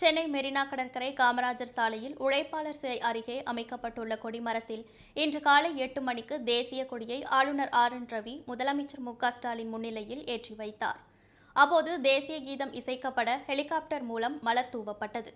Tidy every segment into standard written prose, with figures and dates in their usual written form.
சென்னை மெரினா கடற்கரை காமராஜர் சாலையில் உழைப்பாளர் சிலை அருகே அமைக்கப்பட்டுள்ள கொடிமரத்தில் இன்று காலை 8 மணிக்கு தேசிய கொடியை ஆளுநர் RN ரவி முதலமைச்சர் மு.க.ஸ்டாலின் முன்னிலையில் ஏற்றி வைத்தார். அப்போது தேசிய கீதம் இசைக்கப்பட ஹெலிகாப்டர் மூலம் மலர் தூவப்பட்டது.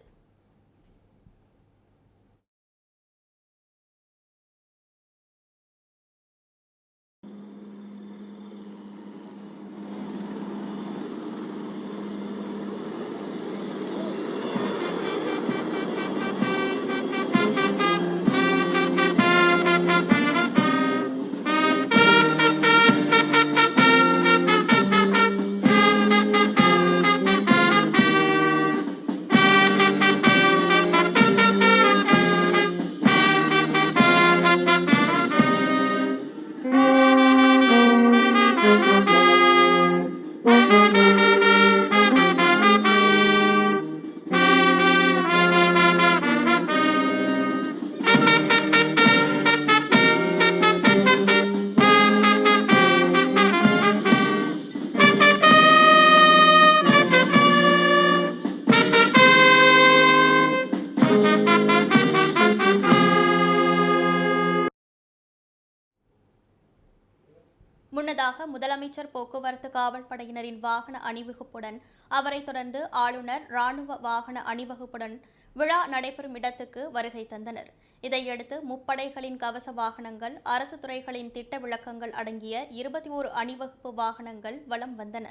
முன்னதாக முதலமைச்சர் போக்குவரத்து காவல் படையினரின் வாகன அணிவகுப்புடன் அவரை தொடர்ந்து ஆளுநர் ராணுவ வாகன அணிவகுப்புடன் விழா நடைபெறும் இடத்துக்கு வருகை தந்தனர். இதையடுத்து முப்படைகளின் கவச வாகனங்கள், அரசு துறைகளின் திட்ட விளக்கங்கள் அடங்கிய 21 அணிவகுப்பு வாகனங்கள் வலம் வந்தன.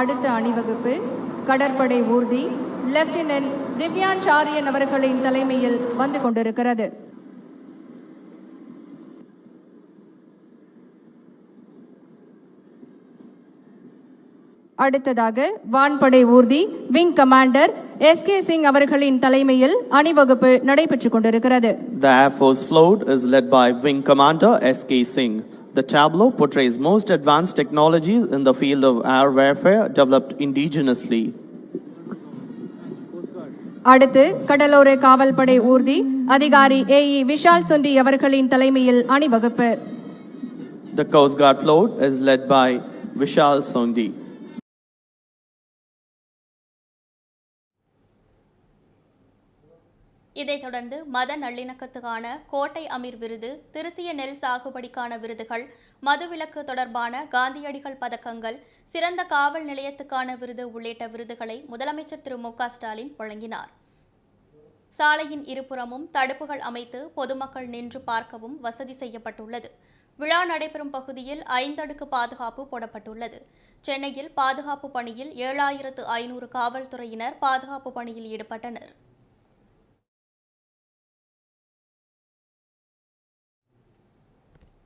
அடுத்த அணிவகுப்பு கடற்படை ஊர்தி லெப்டினன்ட் திவ்யாச்சாரியன் அவர்களின் தலைமையில் வந்து கொண்டிருக்கிறது. அடுத்ததாக வான்படை ஊர்தி விங் கமாண்டர் SK சிங் அவர்களின் தலைமையில் அணிவகுப்பு நடைபெற்றுக் கொண்டிருக்கிறது. The Air Force float is led by Wing Commander SK Singh. The tableau portrays most advanced technologies in the field of air warfare developed indigenously. அடுத்து கடலோர காவல்படை ஊர்தி அதிகாரி AE விஷால் சுண்டி அவர்களின் தலைமையில் அணிவகுப்பு. The Coast Guard float is led by Vishal Sondi. இதைத் தொடர்ந்து மத நல்லிணக்கத்துக்கான கோட்டை அமீர் விருது, திருத்திய நெல் சாகுபடிக்கான விருதுகள், மதுவிலக்கு தொடர்பான காந்தியடிகள் பதக்கங்கள், சிறந்த காவல் நிலையத்துக்கான விருது உள்ளிட்ட விருதுகளை முதலமைச்சர் திரு மு.க.ஸ்டாலின் வழங்கினார். சாலையின் இருபுறமும் தடுப்புகள் அமைத்து பொதுமக்கள் நின்று பார்க்கவும் வசதி செய்யப்பட்டுள்ளது. விழா நடைபெறும் பகுதியில் 5 அடுக்கு பாதுகாப்பு போடப்பட்டுள்ளது. சென்னையில் பாதுகாப்பு பணியில் 7500 காவல்துறையினர் பாதுகாப்பு பணியில் ஈடுபட்டனர்.